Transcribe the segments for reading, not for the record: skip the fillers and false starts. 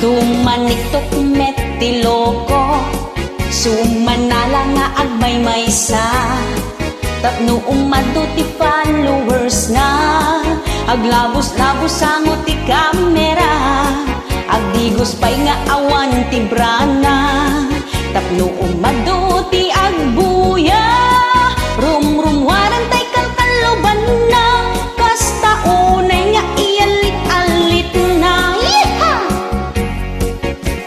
Tumaniktok metti loko, sumanala nga agmay maysa. Tapno umado ti followers na, aglabos-labos sango ti kamera, agdigos pa'y nga awan ti brana. Tapno umado ti agbuya, rum-rumwaran tay kang taloban na, kasta unay nga ialit-alit na. Yeeha!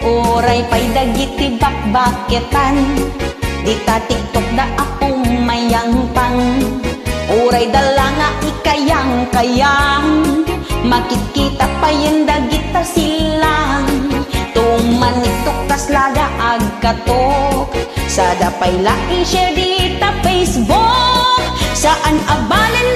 Oray pa'y dagiti bakbaketan, di ta TikTok da akong mayang pang. Oray dala nga ikayang-kayang, makikita pa yung dagita silang. Tumaniktok tas lada agkatok, sa dapay laing share dita Facebook, saan abalan